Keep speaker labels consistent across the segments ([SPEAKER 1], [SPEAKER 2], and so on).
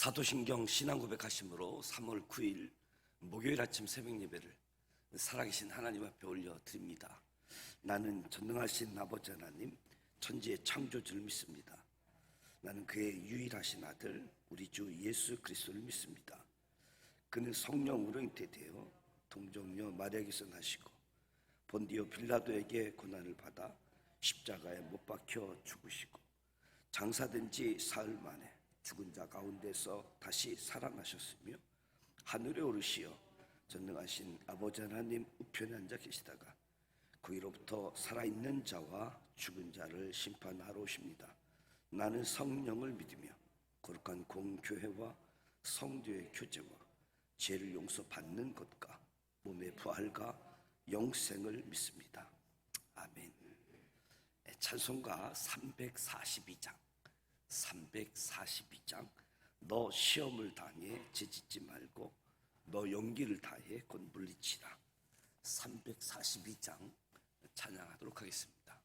[SPEAKER 1] 사도신경 신앙고백하심으로 3월 9일 목요일 아침 새벽예배를 살아계신 하나님 앞에 올려드립니다. 나는 전능하신 아버지 하나님, 천지의 창조주를 믿습니다. 나는 그의 유일하신 아들 우리 주 예수 그리스도를 믿습니다. 그는 성령으로 잉태되어 동정녀 마리아에게서 나시고 본디오 빌라도에게 고난을 받아 십자가에 못 박혀 죽으시고 장사된 지 사흘 만에 죽은 자 가운데서 다시 살아나셨으며 하늘에 오르시어 전능하신 아버지 하나님 우편에 앉아 계시다가 거기로부터 살아있는 자와 죽은 자를 심판하러 오십니다. 나는 성령을 믿으며 거룩한 공교회와 성도의 교제와 죄를 용서받는 것과 몸의 부활과 영생을 믿습니다. 아멘. 찬송가 342장 너 시험을 당해 지짓지 말고 너 용기를 다해 곧 물리치라. 342장 찬양하도록 하겠습니다.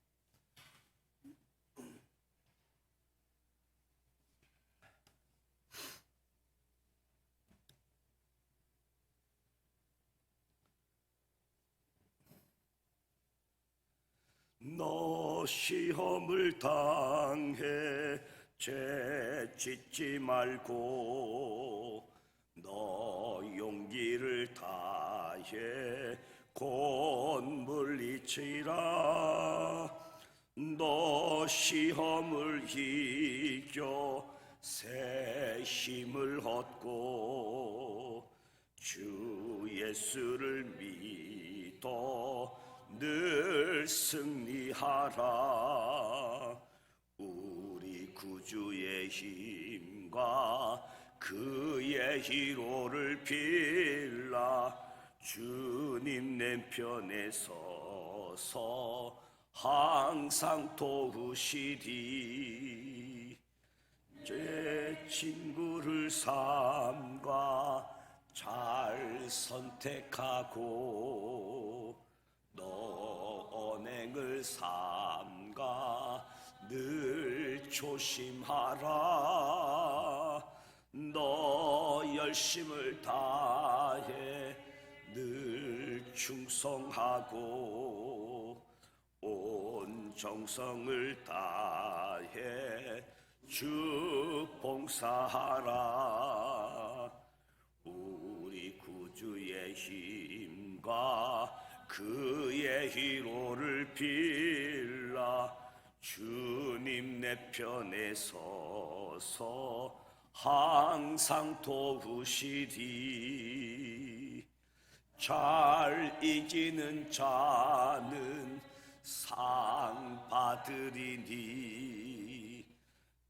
[SPEAKER 1] 너 시험을 당해 죄 짓지 말고 너 용기를 다해 곧 물리치라. 너 시험을 이겨 새 힘을 얻고 주 예수를 믿어 늘 승리하라. 우리 구주의 힘과 그의 희로를 빌라. 주님 내 편에 서서 항상 도우시리. 제 친구를 삼가 잘 선택하고 너 언행을 삼가 늘 조심하라. 너 열심을 다해 늘 충성하고 온 정성을 다해 주 봉사하라. 우리 구주의 힘과 그의 희로를 빌라. 주님 내 편에 서서 항상 도우시리. 잘 이기는 자는 상 받으리니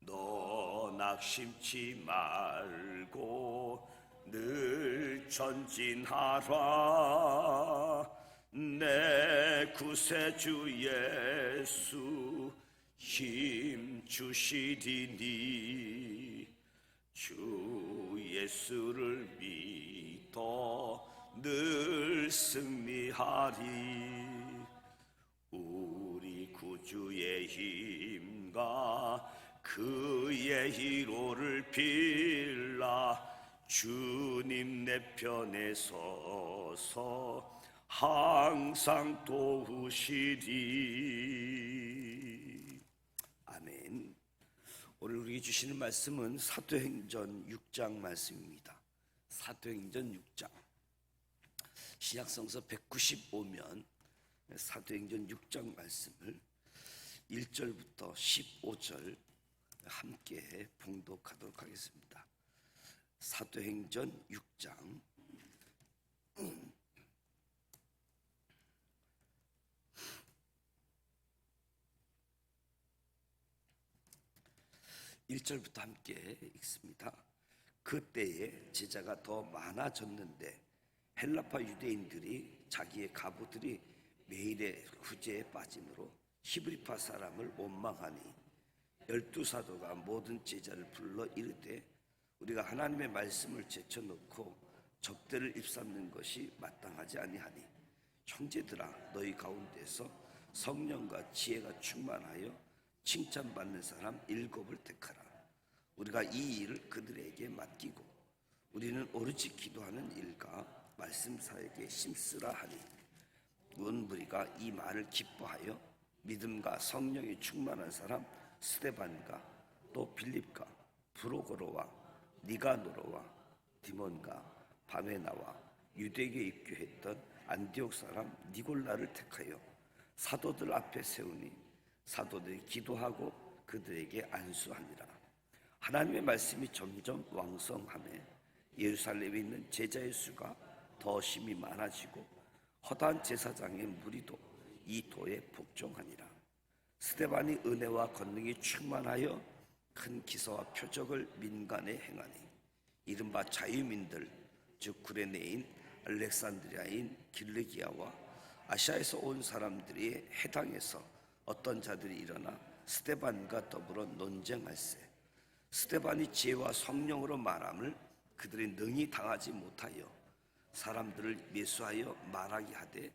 [SPEAKER 1] 너 낙심치 말고 늘 전진하라. 내 구세주 예수 힘 주시리니 주 예수를 믿어 늘 승리하리. 우리 구주의 힘과 그의 희로를 빌라. 주님 내 편에 서서 항상 도우시리. 아멘. 오늘 우리에게 주시는 말씀은 사도행전 6장 말씀입니다. 사도행전 6장 신약성서 195면 사도행전 6장 말씀을 1절부터 15절 함께 봉독하도록 하겠습니다. 사도행전 6장 1절부터 함께 읽습니다. 그때에 제자가 더 많아졌는데 헬라파 유대인들이 자기의 가부들이 매일의 구제에 빠짐으로 히브리파 사람을 원망하니 12사도가 모든 제자를 불러 이르되 우리가 하나님의 말씀을 제쳐놓고 적대를 입삼는 것이 마땅하지 아니하니 형제들아 너희 가운데서 성령과 지혜가 충만하여 칭찬받는 사람 7을 택하라. 우리가 이 일을 그들에게 맡기고 우리는 오로지 기도하는 일과 말씀 사역에 힘쓰라 하니 온 무리가 이 말을 기뻐하여 믿음과 성령이 충만한 사람 스데반과 또 빌립과 브로고로와 니가노로와 디몬과 바메나와 유대교에 입교했던 안디옥 사람 니골라를 택하여 사도들 앞에 세우니 사도들이 기도하고 그들에게 안수하니라. 하나님의 말씀이 점점 왕성하며 예루살렘에 있는 제자의 수가 더 심히 많아지고 허다한 제사장의 무리도 이 도에 복종하니라. 스데반이 은혜와 권능이 충만하여 큰 기사와 표적을 민간에 행하니 이른바 자유민들 즉 구레네인 알렉산드리아인 길르기아와 아시아에서 온 사람들이 해당해서 어떤 자들이 일어나 스데반과 더불어 논쟁할세. 스데반이 지혜와 성령으로 말함을 그들이 능히 당하지 못하여 사람들을 매수하여 말하게 하되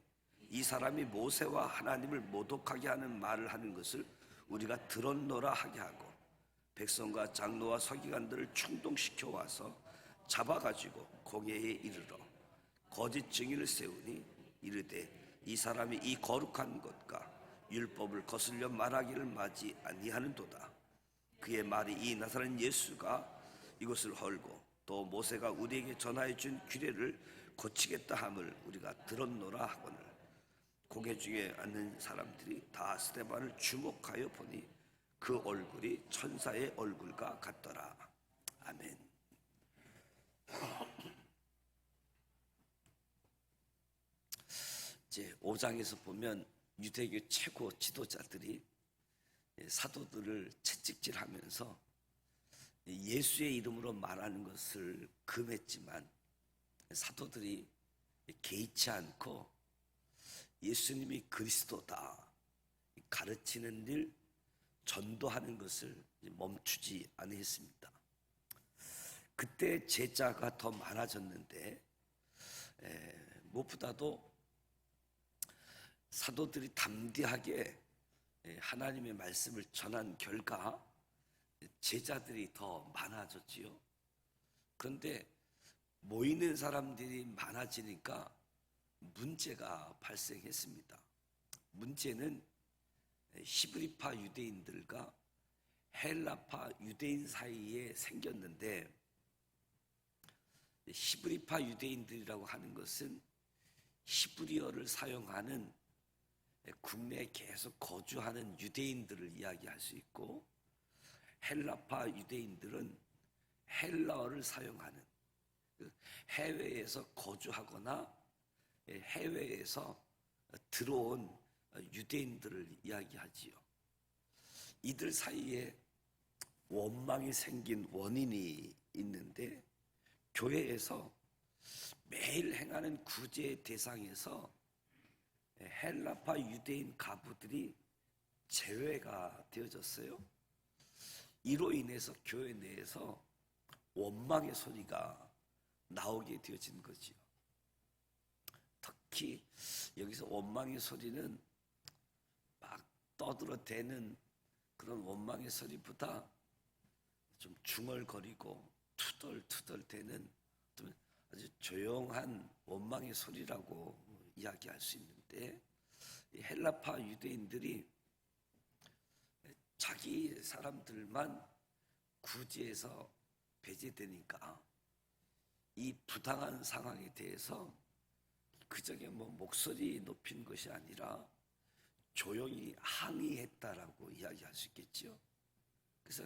[SPEAKER 1] 이 사람이 모세와 하나님을 모독하게 하는 말을 하는 것을 우리가 들었노라 하게 하고 백성과 장로와 서기관들을 충동시켜 와서 잡아가지고 공회에 이르러 거짓 증인을 세우니 이르되 이 사람이 이 거룩한 것과 율법을 거슬려 말하기를 마지 아니하는도다. 그의 말이 이 나사렛 예수가 이것을 헐고 또 모세가 우리에게 전하여 준 규례를 고치겠다 함을 우리가 들었노라 하거늘 공회 중에 앉는 사람들이 다 스데반을 주목하여 보니 그 얼굴이 천사의 얼굴과 같더라. 아멘. 이제 5장에서 보면 유대교 최고 지도자들이 사도들을 채찍질하면서 예수의 이름으로 말하는 것을 금했지만 사도들이 개의치 않고 예수님이 그리스도다 가르치는 일, 전도하는 것을 멈추지 아니했습니다. 그때 제자가 더 많아졌는데 무엇보다도 사도들이 담대하게 하나님의 말씀을 전한 결과 제자들이 더 많아졌지요. 그런데 모이는 사람들이 많아지니까 문제가 발생했습니다. 문제는 히브리파 유대인들과 헬라파 유대인 사이에 생겼는데 히브리파 유대인들이라고 하는 것은 히브리어를 사용하는 국내에 계속 거주하는 유대인들을 이야기할 수 있고 헬라파 유대인들은 헬라어를 사용하는 해외에서 거주하거나 해외에서 들어온 유대인들을 이야기하지요. 이들 사이에 원망이 생긴 원인이 있는데 교회에서 매일 행하는 구제의 대상에서 헬라파 유대인 가부들이 제외가 되어졌어요. 이로 인해서 교회 내에서 원망의 소리가 나오게 되어진 거지요. 특히 여기서 원망의 소리는 막 떠들어대는 그런 원망의 소리보다 좀 중얼거리고 투덜투덜대는 아주 조용한 원망의 소리라고 이야기할 수 있는데 이 헬라파 유대인들이 자기 사람들만 구제해서 배제되니까 이 부당한 상황에 대해서 그저게 목소리 높인 것이 아니라 조용히 항의했다라고 이야기할 수 있겠죠. 그래서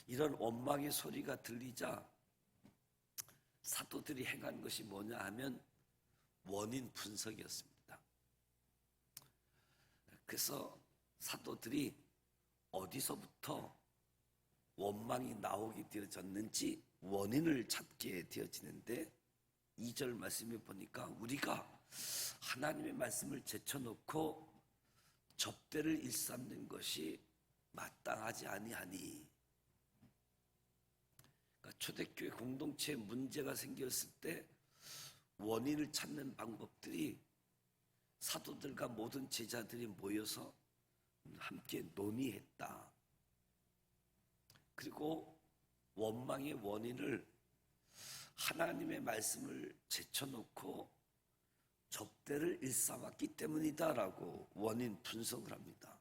[SPEAKER 1] 이런 원망의 소리가 들리자 사도들이 행한 것이 뭐냐 하면 원인 분석이었습니다. 그래서 사도들이 어디서부터 원망이 나오게 되어졌는지 원인을 찾게 되어지는데 2절 말씀에 보니까 우리가 하나님의 말씀을 제쳐놓고 접대를 일삼는 것이 마땅하지 아니하니, 그러니까 초대교회 공동체에 문제가 생겼을 때 원인을 찾는 방법들이 사도들과 모든 제자들이 모여서 함께 논의했다. 그리고 원망의 원인을 하나님의 말씀을 제쳐놓고 접대를 일삼았기 때문이다라고 원인 분석을 합니다.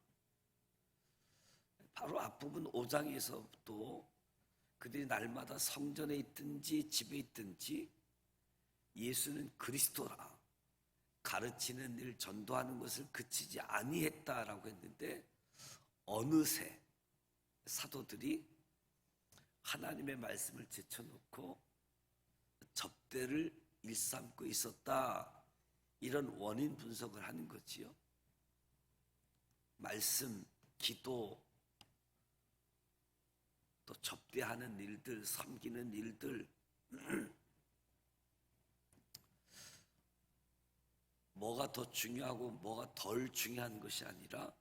[SPEAKER 1] 바로 앞부분 5장에서부터 그들이 날마다 성전에 있든지 집에 있든지 예수는 그리스도라 가르치는 일, 전도하는 것을 그치지 아니했다라고 했는데, 어느새 사도들이 하나님의 말씀을 제쳐놓고 접대를 일삼고 있었다, 이런 원인 분석을 하는 거지요. 말씀, 기도, 또 접대하는 일들, 섬기는 일들, 뭐가 더 중요하고 뭐가 덜 중요한 것이 아니라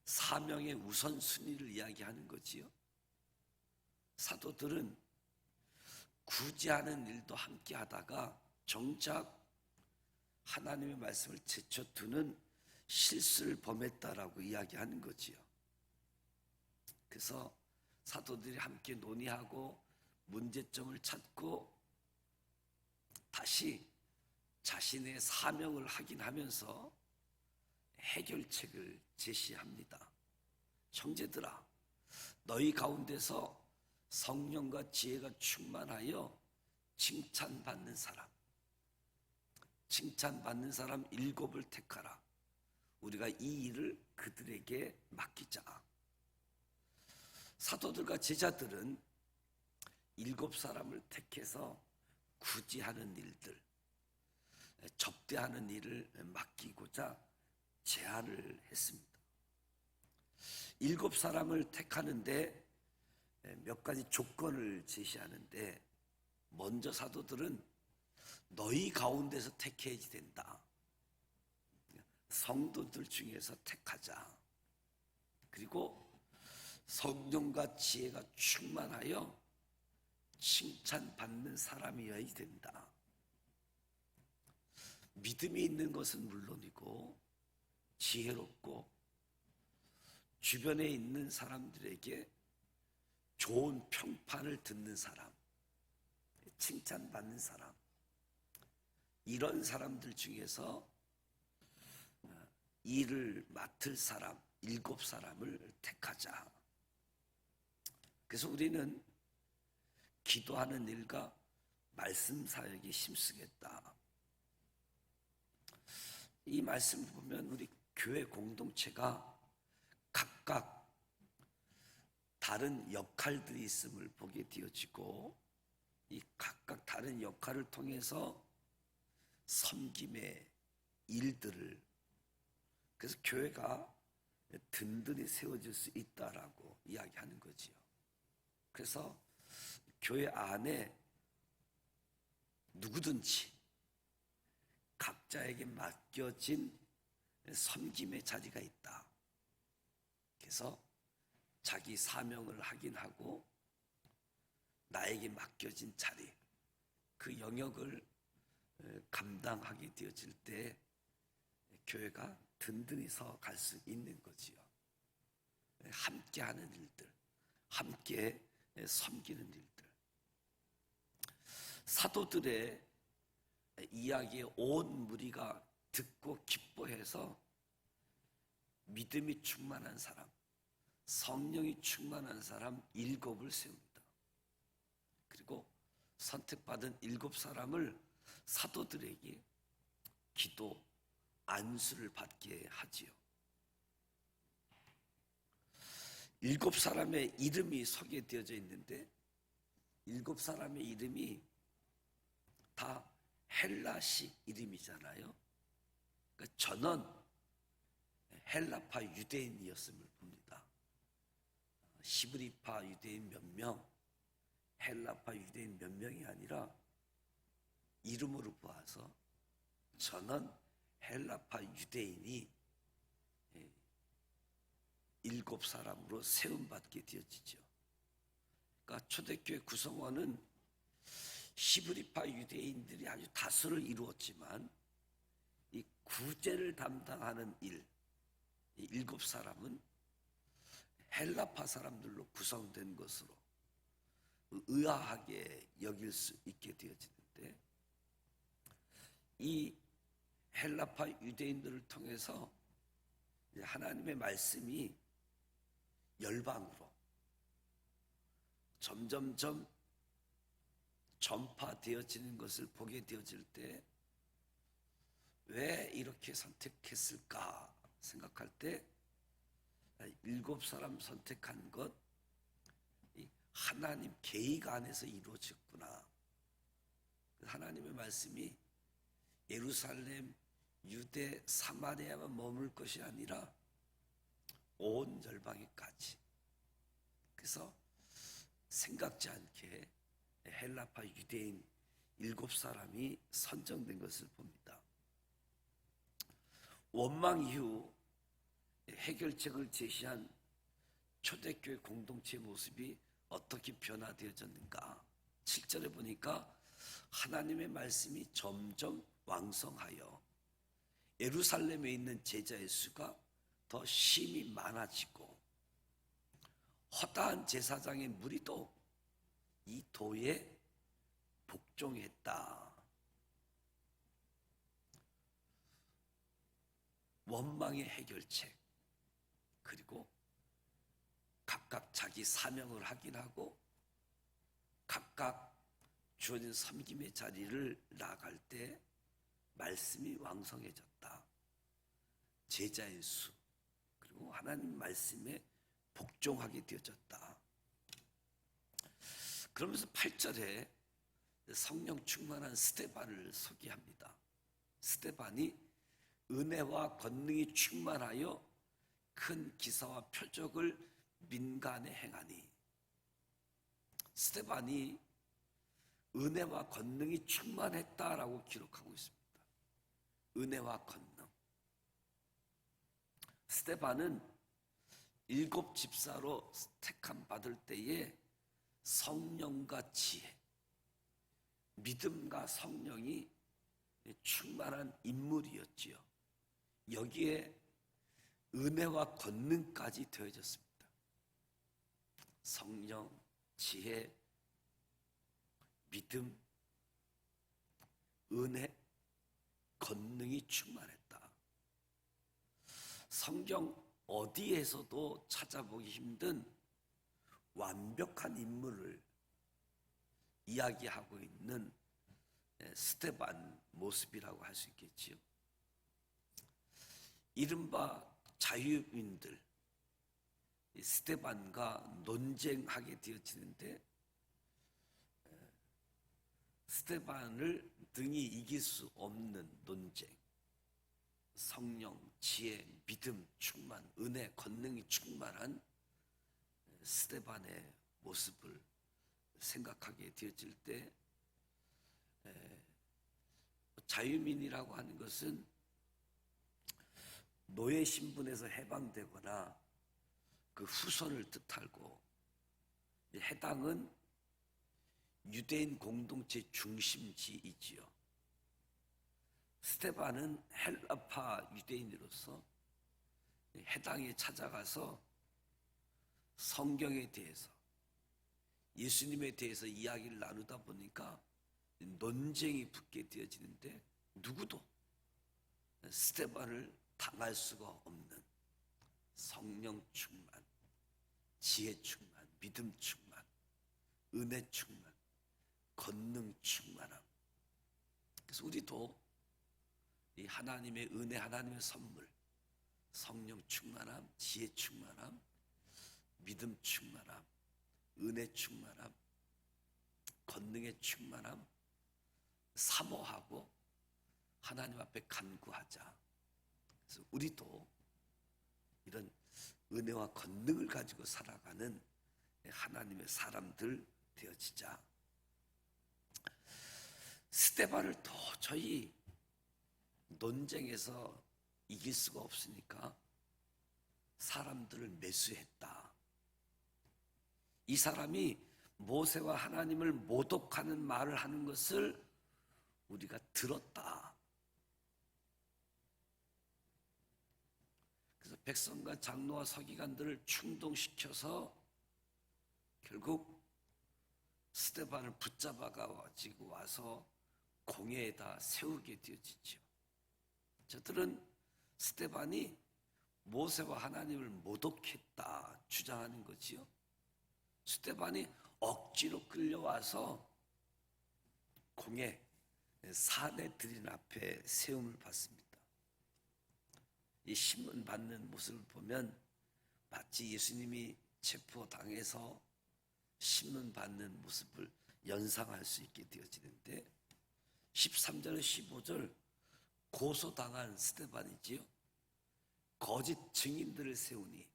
[SPEAKER 1] 사명의 우선순위를 이야기하는 거지요. 사도들은 굳이 하는 일도 함께 하다가 정작 하나님의 말씀을 제쳐두는 실수를 범했다라고 이야기하는 거지요. 그래서 사도들이 함께 논의하고 문제점을 찾고 다시 자신의 사명을 확인하면서 해결책을 제시합니다. 형제들아, 너희 가운데서 성령과 지혜가 충만하여 칭찬받는 사람 7을 택하라. 우리가 이 일을 그들에게 맡기자. 사도들과 제자들은 7사람을 택해서 굳이 하는 일들, 접대하는 일을 맡기고자 제안을 했습니다. 7사람을 택하는데 몇 가지 조건을 제시하는데, 먼저 사도들은 너희 가운데서 택해야지 된다. 성도들 중에서 택하자. 그리고 성령과 지혜가 충만하여 칭찬받는 사람이어야 된다. 믿음이 있는 것은 물론이고 지혜롭고 주변에 있는 사람들에게 좋은 평판을 듣는 사람, 칭찬받는 사람, 이런 사람들 중에서 일을 맡을 사람 7사람을 택하자. 그래서 우리는 기도하는 일과 말씀 사역에 힘쓰겠다. 이 말씀을 보면 우리 교회 공동체가 각각 다른 역할들이 있음을 보게 되어지고, 이 각각 다른 역할을 통해서 섬김의 일들을, 그래서 교회가 든든히 세워질 수 있다라고 이야기하는 거지요. 그래서 교회 안에 누구든지 각자에게 맡겨진 섬김의 자리가 있다. 그래서 자기 사명을 확인하고 나에게 맡겨진 자리, 그 영역을 감당하게 되어질 때 교회가 든든히 서 갈 수 있는 거지요. 함께 하는 일들, 함께 섬기는 일들. 사도들의 이야기에 온 무리가 듣고 기뻐해서 믿음이 충만한 사람, 성령이 충만한 사람 7을 세웁니다. 그리고 선택받은 7사람을 사도들에게 기도, 안수를 받게 하지요. 7사람의 이름이 소개되어져 있는데, 7사람의 이름이 다 헬라식 이름이잖아요. 그러니까 전원 헬라파 유대인이었음을 봅니다. 시브리파 유대인 몇 명, 헬라파 유대인 몇 명이 아니라 이름으로 보아서 전원 헬라파 유대인이 7사람으로 세움받게 되어지죠. 그러니까 초대교회 구성원은 시브리파 유대인들이 아주 다수를 이루었지만, 이 구제를 담당하는 일, 이 7사람은 헬라파 사람들로 구성된 것으로 의아하게 여길 수 있게 되어지는데, 이 헬라파 유대인들을 통해서 하나님의 말씀이 열방으로 점점점 전파되어지는 것을 보게 되어질 때 왜 이렇게 선택했을까 생각할 때 7사람 선택한 것, 하나님 계획 안에서 이루어졌구나. 하나님의 말씀이 예루살렘, 유대, 사마리아만 머물 것이 아니라 온 열방에까지. 그래서 생각지 않게 헬라파 유대인 7사람이 선정된 것을 봅니다. 원망 이후 해결책을 제시한 초대교회 공동체의 모습이 어떻게 변화되어졌는가? 7절에 보니까 하나님의 말씀이 점점 왕성하여 예루살렘에 있는 제자의 수가 더 심히 많아지고 허다한 제사장의 무리도 이 도에 복종했다. 원망의 해결책, 그리고 각각 자기 사명을 확인하고 각각 주어진 섬김의 자리를 나아갈 때 말씀이 왕성해졌다. 제자의 수, 그리고 하나님 말씀에 복종하게 되어졌다. 그러면서 8절에 성령 충만한 스데반을 소개합니다. 스데반이 은혜와 권능이 충만하여 큰 기사와 표적을 민간에 행하니. 스데반이 은혜와 권능이 충만했다라고 기록하고 있습니다. 은혜와 권능. 스데반은 7 집사로 택함 받을 때에 성령과 지혜, 믿음과 성령이 충만한 인물이었지요. 여기에 은혜와 권능까지 더해졌습니다. 성령, 지혜, 믿음, 은혜, 권능이 충만했다. 성경 어디에서도 찾아보기 힘든 완벽한 인물을 이야기하고 있는 스데반 모습이라고 할 수 있겠지요. 이른바 자유인들, 스데반과 논쟁하게 되어지는데 스데반을 등이 이길 수 없는 논쟁, 성령, 지혜, 믿음 충만, 은혜, 권능이 충만한 스데반의 모습을 생각하게 되어질 때, 자유민이라고 하는 것은 노예 신분에서 해방되거나 그 후손을 뜻하고, 해당은 유대인 공동체 중심지이지요. 스데반은 헬라파 유대인으로서 해당에 찾아가서 성경에 대해서, 예수님에 대해서 이야기를 나누다 보니까 논쟁이 붙게 되어지는데 누구도 스데반을 당할 수가 없는 성령 충만, 지혜 충만, 믿음 충만, 은혜 충만, 권능 충만함. 그래서 우리도 이 하나님의 은혜, 하나님의 선물, 성령 충만함, 지혜 충만함, 믿음 충만함, 은혜 충만함, 권능의 충만함 사모하고 하나님 앞에 간구하자. 그래서 우리도 이런 은혜와 권능을 가지고 살아가는 하나님의 사람들 되어지자. 스데반을 도저히 논쟁에서 이길 수가 없으니까 사람들을 매수했다. 이 사람이 모세와 하나님을 모독하는 말을 하는 것을 우리가 들었다. 그래서 백성과 장로와 서기관들을 충동시켜서 결국 스데반을 붙잡아 가지고 와서 공회에다 세우게 되어지죠. 저들은 스데반이 모세와 하나님을 모독했다 주장하는 거지요. 스데반이 억지로 끌려와서 공회 사내들인 앞에 세움을 받습니다. 이 신문 받는 모습을 보면 마치 예수님이 체포당해서 신문 받는 모습을 연상할 수 있게 되어지는데 13절에 15절 고소당한 스데반이지요. 거짓 증인들을 세우니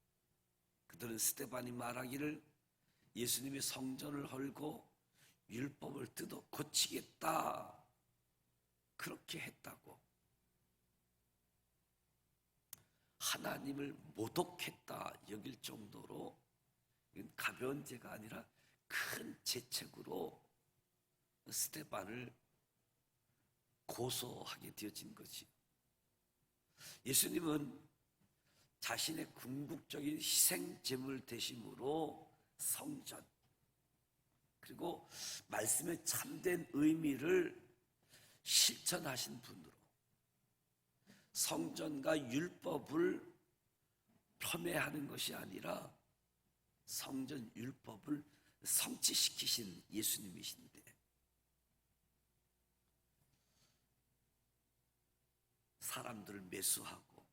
[SPEAKER 1] 그들은 스데반이 말하기를 예수님이 성전을 헐고 율법을 뜯어 고치겠다 그렇게 했다고, 하나님을 모독했다 여길 정도로 가벼운 죄가 아니라 큰 죄책으로 스데반을 고소하게 되어진 거지. 예수님은 자신의 궁극적인 희생 제물 되심으로 성전 그리고 말씀의 참된 의미를 실천하신 분으로 성전과 율법을 폄훼하는 것이 아니라 성전 율법을 성취시키신 예수님이신데, 사람들을 매수하고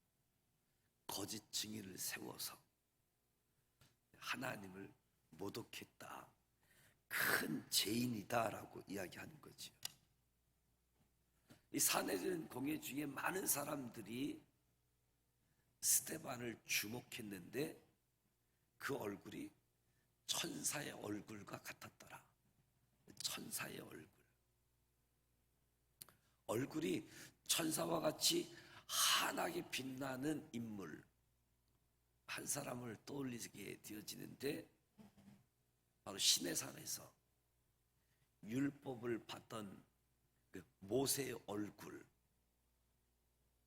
[SPEAKER 1] 거짓 증인을 세워서 하나님을 모독했다, 큰 죄인이다라고 이야기하는 거지요. 이 사내들인 공회 중에 많은 사람들이 스데반을 주목했는데 그 얼굴이 천사의 얼굴과 같았더라. 천사의 얼굴이 천사와 같이 환하게 빛나는 인물 한 사람을 떠올리게 되어지는데, 바로 시내산에서 율법을 받던 그 모세의 얼굴,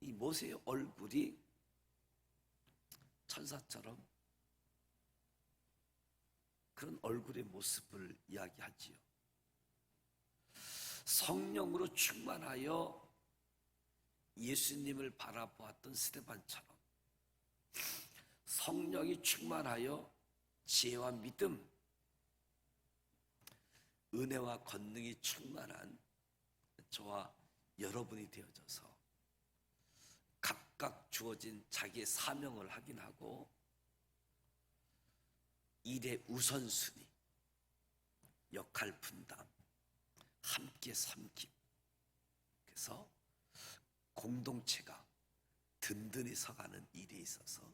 [SPEAKER 1] 이 모세의 얼굴이 천사처럼 그런 얼굴의 모습을 이야기하지요. 성령으로 충만하여 예수님을 바라보았던 스데반처럼 성령이 충만하여 지혜와 믿음, 은혜와 권능이 충만한 저와 여러분이 되어져서 각각 주어진 자기의 사명을 확인하고 일의 우선순위, 역할 분담, 함께 섬김, 그래서 공동체가 든든히 서가는 일에 있어서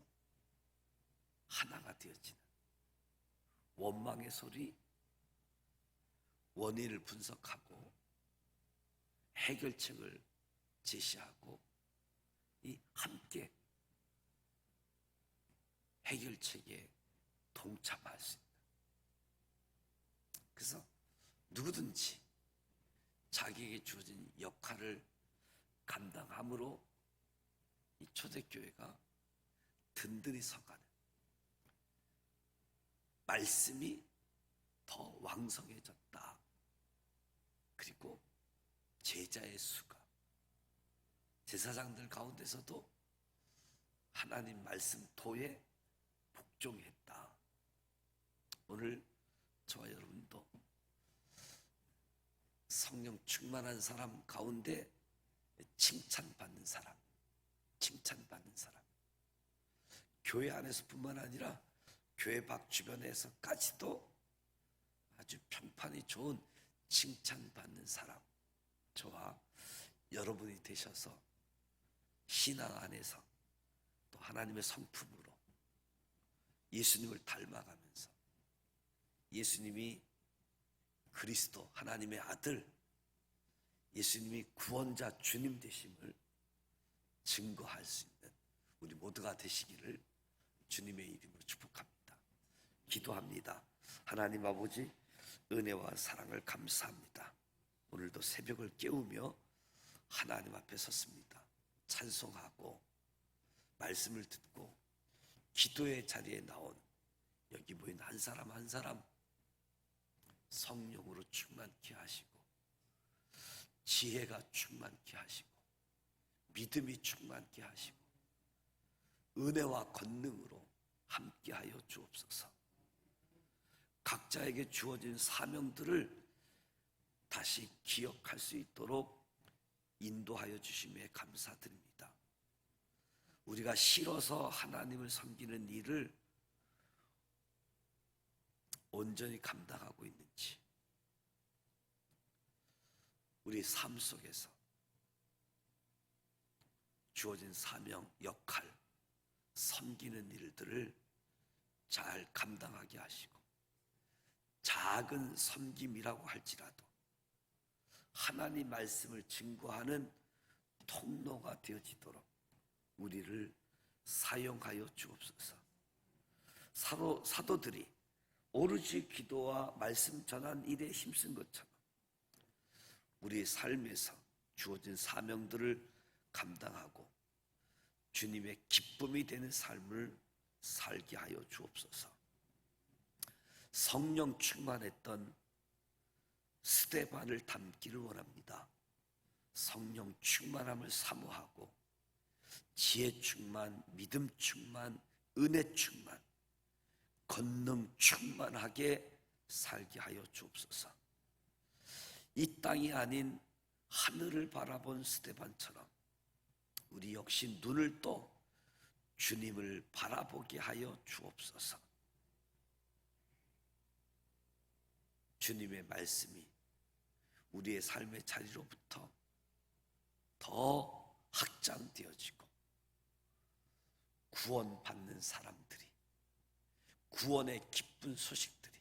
[SPEAKER 1] 하나가 되어지는, 원망의 소리, 원인을 분석하고 해결책을 제시하고 이 함께 해결책에 동참할 수 있는, 그래서 누구든지 자기에게 주어진 역할을 감당함으로 이 초대교회가 든든히 서가는, 말씀이 더 왕성해졌다. 그리고 제자의 수가, 제사장들 가운데서도 하나님 말씀 도에 복종했다. 오늘 저와 여러분도 성령 충만한 사람 가운데 칭찬받는 사람, 교회 안에서뿐만 아니라 교회 밖 주변에서까지도 아주 평판이 좋은 칭찬받는 사람, 저와 여러분이 되셔서 신앙 안에서 또 하나님의 성품으로 예수님을 닮아가면서 예수님이 그리스도 하나님의 아들, 예수님이 구원자 주님 되심을 증거할 수 있는 우리 모두가 되시기를 주님의 이름으로 축복합니다. 기도합니다. 하나님 아버지, 은혜와 사랑을 감사합니다. 오늘도 새벽을 깨우며 하나님 앞에 섰습니다. 찬송하고 말씀을 듣고 기도의 자리에 나온 여기 모인 한 사람 한 사람 성령으로 충만케 하시고 지혜가 충만케 하시고 믿음이 충만케 하시고 은혜와 권능으로 함께하여 주옵소서. 각자에게 주어진 사명들을 다시 기억할 수 있도록 인도하여 주심에 감사드립니다. 우리가 싫어서 하나님을 섬기는 일을 온전히 감당하고 있는지, 우리 삶 속에서 주어진 사명, 역할, 섬기는 일들을 잘 감당하게 하시고 작은 섬김이라고 할지라도 하나님 말씀을 증거하는 통로가 되어지도록 우리를 사용하여 주옵소서. 사도들이 오로지 기도와 말씀 전한 일에 힘쓴 것처럼 우리의 삶에서 주어진 사명들을 감당하고 주님의 기쁨이 되는 삶을 살게 하여 주옵소서. 성령 충만했던 스데반을 닮기를 원합니다. 성령 충만함을 사모하고 지혜 충만, 믿음 충만, 은혜 충만, 권능 충만하게 살게 하여 주옵소서. 이 땅이 아닌 하늘을 바라본 스데반처럼 우리 역시 눈을 떠 주님을 바라보게 하여 주옵소서. 주님의 말씀이 우리의 삶의 자리로부터 더 확장되어지고 구원받는 사람들이, 구원의 기쁜 소식들이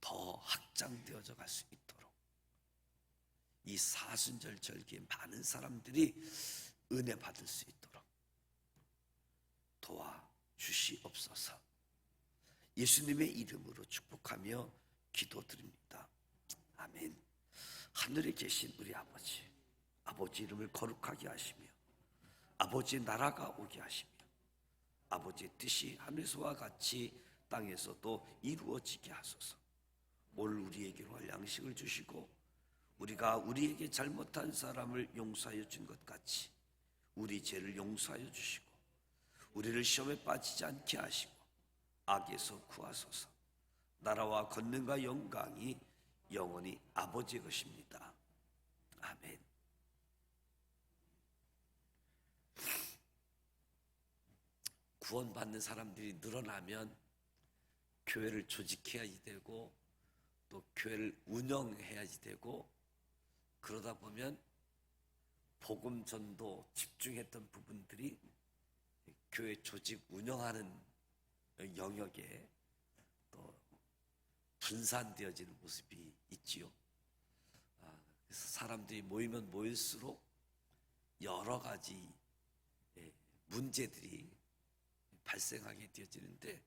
[SPEAKER 1] 더 확장되어져 갈 수 있도록 이 사순절 절기에 많은 사람들이 은혜 받을 수 있도록 도와주시옵소서. 예수님의 이름으로 축복하며 기도드립니다. 아멘. 하늘에 계신 우리 아버지, 아버지 이름을 거룩하게 하시며 아버지의 나라가 오게 하시며 아버지의 뜻이 하늘에서와 같이 땅에서도 이루어지게 하소서. 오늘 우리에게로 할 양식을 주시고 우리가 우리에게 잘못한 사람을 용서하여 준 것 같이 우리 죄를 용서하여 주시고 우리를 시험에 빠지지 않게 하시고 악에서 구하소서. 나라와 권능과 영광이 영원히 아버지의 것입니다. 아멘. 구원받는 사람들이 늘어나면 교회를 조직해야지 되고 또 교회를 운영해야지 되고 그러다 보면 복음 전도 집중했던 부분들이 교회 조직 운영하는 영역에 또 분산되어지는 모습이 있지요. 그래서 사람들이 모이면 모일수록 여러 가지 문제들이 발생하게 되어지는데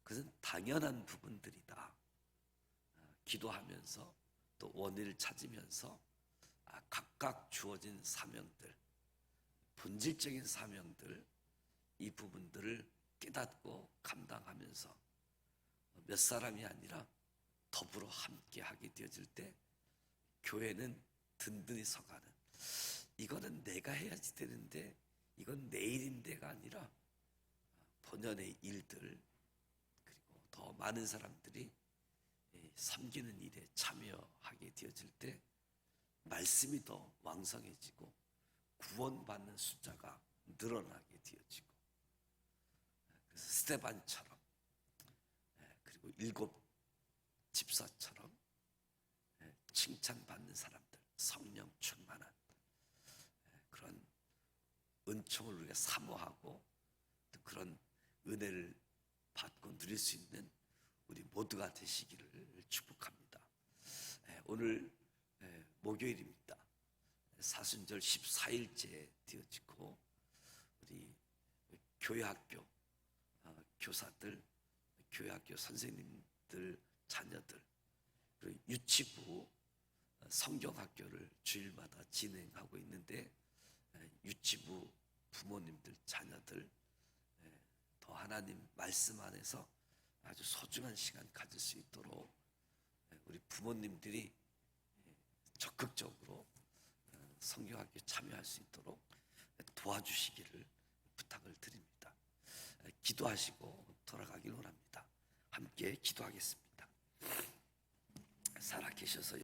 [SPEAKER 1] 그것은 당연한 부분들이다. 기도하면서 또 원인을 찾으면서 각각 주어진 사명들, 본질적인 사명들, 이 부분들을 깨닫고 감당하면서 몇 사람이 아니라 더불어 함께 하게 되어질 때 교회는 든든히 서가는, 이거는 내가 해야지 되는데 이건 내 일인데가 아니라 본연의 일들, 그리고 더 많은 사람들이 섬기는 일에 참여하게 되어질 때 말씀이 더 왕성해지고 구원받는 숫자가 늘어나게 되어지고, 그래서 스데반처럼 그리고 7 집사처럼 칭찬받는 사람들, 성령 충만한 그런 은총을 우리가 사모하고 또 그런 은혜를 받고 누릴 수 있는 우리 모두가 되시기를 축복합니다. 오늘 목요일입니다. 사순절 14일째 되어지고 우리 교회학교 교사들, 교회학교 선생님들, 자녀들, 그리고 유치부 성경학교를 주일마다 진행하고 있는데 유치부 부모님들, 자녀들
[SPEAKER 2] 하나님 말씀 안에서 아주 소중한 시간 가질 수 있도록 우리 부모님들이 적극적으로 성경학교에 참여할 수 있도록 도와주시기를 부탁을 드립니다. 기도하시고 돌아가길 원합니다. 함께 기도하겠습니다. 살아계셔서